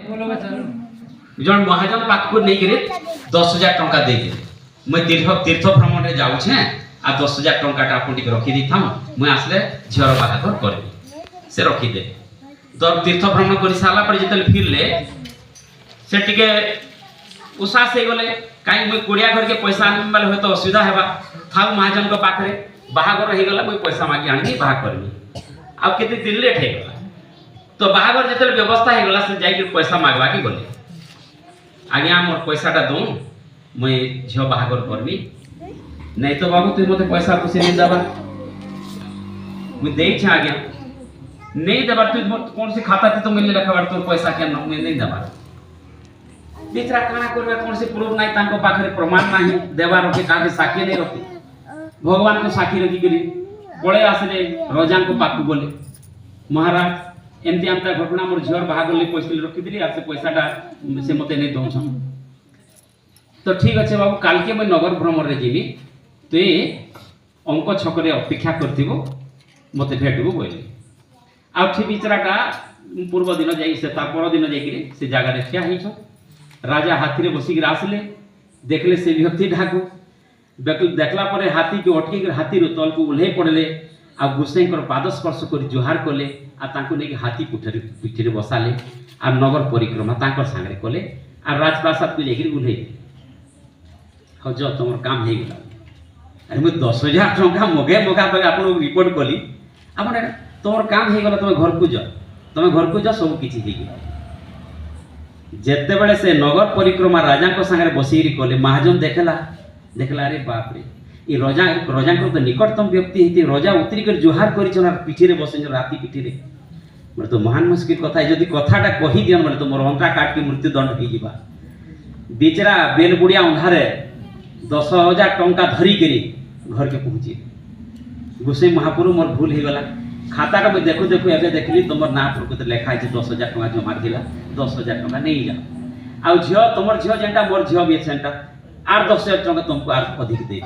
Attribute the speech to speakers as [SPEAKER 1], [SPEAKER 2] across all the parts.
[SPEAKER 1] जन महाजन पाख को नहीं करे 10,000 टंका दे दे मैं तीर्थ भ्रमण रे जाऊ छे आ 10,000 टंका टा आपण टिक रखी दी थाऊ मैं आसले झियर बाहागर करबी से रखी दे तो तीर्थ भ्रमण कर साला पर जतले फिरले से टिके उसास हे गले काई मैं कुड़िया घर के पैसा आनबे वाले हो तो असुविधा हेबा थाऊ महाजन को पाखरे बाहागर हे गला मैं पैसा मागी आनी बाहा करबी आ केते दिन लेट हे गला तो बाहागर जतले व्यवस्था हे गला से जाई के पैसा मागवा के गले आज्ञा मोर पैसाटा दो मैं झियो बाहागर करबी नहीं तो बाबू तू मते पैसा कुछ नहीं देबा मैं देई छ आज्ञा नहीं देबा तू कौन से खाता थी तो मिलने रखबार तोर पैसा के न मैं नहीं देबा बेचारा काना करबे कौन से प्रूफ नहीं तांको पाखरे प्रमाण नहीं देबा रखे काहे साक्षी नहीं रखे भगवान को साक्षी रखी करी पळे आसले राजा को पाकु बोले महाराज एमती आमता घटना मोर झियर बाहागर ले पैसा रखी दिली आ से पैसाटा से मते नहीं दउछन तो ठीक अच्छे बाबू काल के मैं नगर भ्रमण रे जीवी तो ये अंक छकरे अपेक्षा करथिबो मते भेटबो बोले आ ठीक बिचराटा पूर्व दिन जाई से ता पर दिन जाई से जगह रे क्या हिछो राजा हाथी रे बसी के आसले देखले से व्यक्ति ढाकू देखला परे हाथी के अटकी के हाथी रो तल को उल्हे पड़ले आ गुसें कर पाद स्पर्श कर जुहार कले आ तांको ने हाथी पिठी रे बसाले आ नगर परिक्रमा तांकर संगे कले आ राजप्रासाद को लेकर उल्हे हो जो तुम काम हे गला अरे मैं 10,000 टंका मगे मगा पे आपन रिपोर्ट कली आपन तोर काम हे गला तुम घर को जा सब किछि हे गला जेते बेले से नगर परिक्रमा राजा को संगे बसीरी कले महाजन देखला अरे बाप रे ये राजा को तो निकटतम व्यक्ति हेती राजा उतरी कर जुहार करी छना पिठी रे बसे राती पिठी रे मतलब तो महान मुश्किल कथा है जदी कथाटा कहि दियन मतलब तो मोर अंका काट के मृत्यु दंड ही जीवा बेचरा बेलबुड़िया अंधारे 10,000 टंका धरी करी घर के पहुंची गुसे महापुरु मोर भूल हे गला खाता का मैं देखो एबे देखली तुमर ना प्रकृत लेखा है 10,000 टंका जमा दिला 10,000 टंका नहीं जा आ झियो तुमर झियो जेंटा मोर झियो बे सेंटा 8-10,000 टंका तुमको आर अधिक दे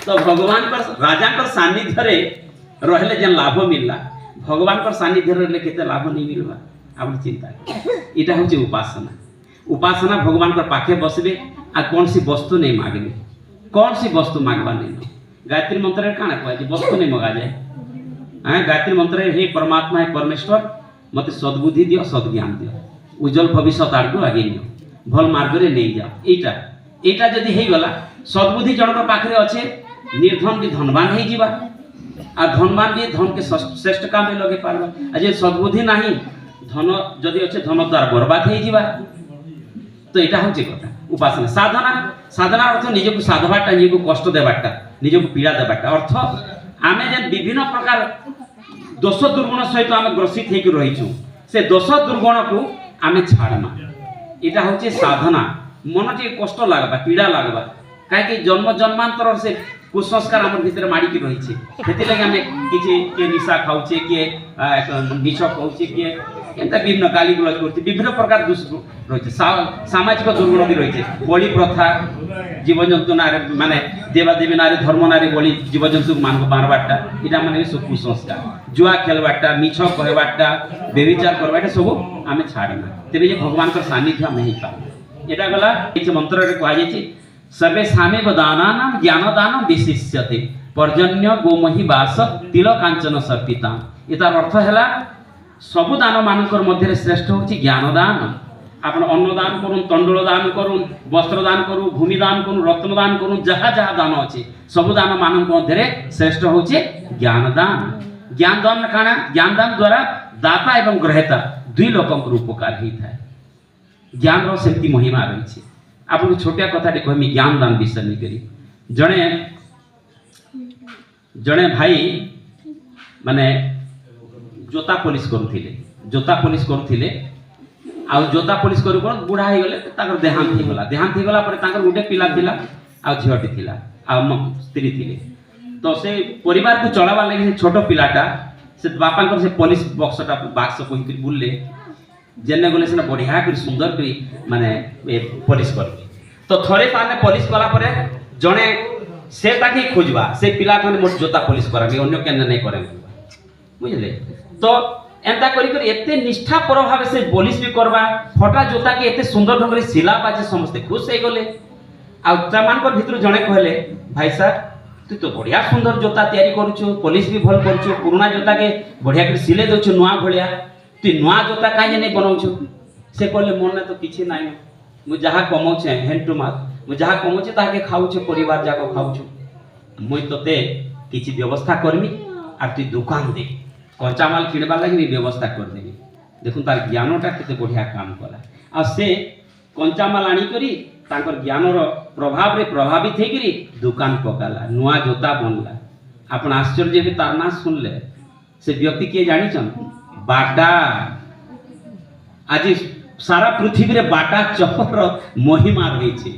[SPEAKER 1] तो भगवान पर राजा कर सानिध्य रे रहले जन लाभ मिलला भगवान पर सानिध्य रे केते लाभ नहीं मिलबा आप चिंता इटा होचे उपासना भगवान पर पाखे बसबे आ कौन सी वस्तु नहीं मांगबे कौन सी वस्तु मांगबा नहीं गायत्री मंत्र रे काना कहै वस्तु नहीं मगा जाए हां गायत्री मंत्र रे हे परमात्मा हे परमेश्वर मते सद्बुद्धि दियो सद्ज्ञान दियो उज्जवल भविष्य आगु आगे नियो भल मार्ग रे नहीं जा एटा जदी हे गला सद्बुद्धि जन को पाखरे अच्छे निर्धन भी धनवान हे जीवा आ धनवान भी धन के श्रेष्ठ काम में लगे पारबा आ जे सद्बुद्धि नहीं धन जदी अच्छे धन द्वारा बर्बाद हे जीवा तो एटा होचे कथा उपासना साधना अर्थ निजे को साधवाटा निजे को कष्ट देबाटा निजे को पीड़ा देबाटा अर्थ आमे जे विभिन्न प्रकार दोष दुर्गुण सहित आमे ग्रसित हे के रहिछु से दोष दुर्गुण को आमे छाड़मा एटा होचे साधना मन टे कष्ट लागबा पीड़ा लागबा काहे कि जन्म जन्मांतर से कुसंस्कार हमर भीतर माडी के रही छे हेते लगे हमें किछि के निशा खाउछे के निछ खाउछे के एंता विभिन्न गाली गुलाज करते विभिन्न प्रकार दोष रही सामाजिक दुर्गुण भी रही बलि प्रथा जीव जंतु नारे माने देवा देवी नारे धर्म नारे बलि जीव जंतु मान मारबाटा इटा माने सब कुसंस्कार जुआ खेलबाटा मिछ कहबाटा बेविचार करबाटा सब आमे छाड़ना तेबे जे भगवान का सानिध्य हम ही पा एटा गला इस मंत्र रे कहै छै सर्वे सामे दानानां ज्ञानदानं विशिष्यते पर्जन्य गोमहि वास तिल कांचन सर्पिता एतार अर्थ हैला सबु दान मानकर मध्य श्रेष्ठ होची ज्ञानदान आपण अन्नदान करूँ तंडुल दान करूँ वस्त्र दान करूँ भूमि दान करूँ रत्न दान करूँ जहाँ जहाँ दान अच्छे सबु दान मान मध्य श्रेष्ठ होचे ज्ञानदान ज्ञानदान द्वारा दाता एवं ग्रहता दुई लोक उपकार होता है ज्ञान सेमती महिमा रही है आपको छोटिया कथा कहमी ज्ञानदान विषय नहीं करी जड़े जड़े भाई माने जोता पुलिस करुले आ जोता पुलिस करू बुढ़ा हो गले देहांत हो गला गोटे पिला थिला आ झीटी थिला आ स्त्री थिले तो से परिवार को चलावा लगे छोट पिलाटा से बापा से पुलिस बक्सटा बाक्स कही बुलले जेने गले से बढ़िया कर सुंदर कर माने पुलिस कर तो थरे ताने पुलिस कला परे जणे से ताके खोजबा से पिला थाने मोर जोता पुलिस करा अन्य केन नहीं करे बुझले तो एंता करी करी एते निष्ठापर भाव से पॉलिश भी करबा फटा जोता के एते सुंदर ढंग रे सिलाबा जे समस्ते खुश हो गले। आ तमानकर भितर जणे कहले भाई साहब तू तो बढ़िया सुंदर जोता तैयारी करूछु पॉलिश भी भल करूछु पुराना जोता के बढ़िया कर सिले दोछु नुआ भलिया तू नुआ जोता काहे नै बनाउछु। से कहले मन ने तो किछि नाही मु जहा कमाउछे हैंड टू माउथ मु जहा कमाउछे ताके खाउछु परिवार जाको खाउछु मुई तोते किछि व्यवस्था करमी आ तू दुकान दे कच्चा माल किणबार लगी भी व्यवस्था कर देबी। देखुन तार ज्ञानटा केते बढ़िया काम कला आ से कच्चा माल आनी करी तांकर ज्ञानर प्रभाव रे प्रभावित हे करी दुकान पकाला नुआ जोता बनला। आपण आश्चर्य भी तार ना सुनले से व्यक्ति के जानी छन बाटा। आज सारा पृथ्वी रे बाटा चपर महिमा रही छे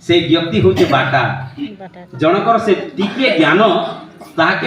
[SPEAKER 1] से व्यक्ति होचे बाटा जनकर से टिके ज्ञान ताके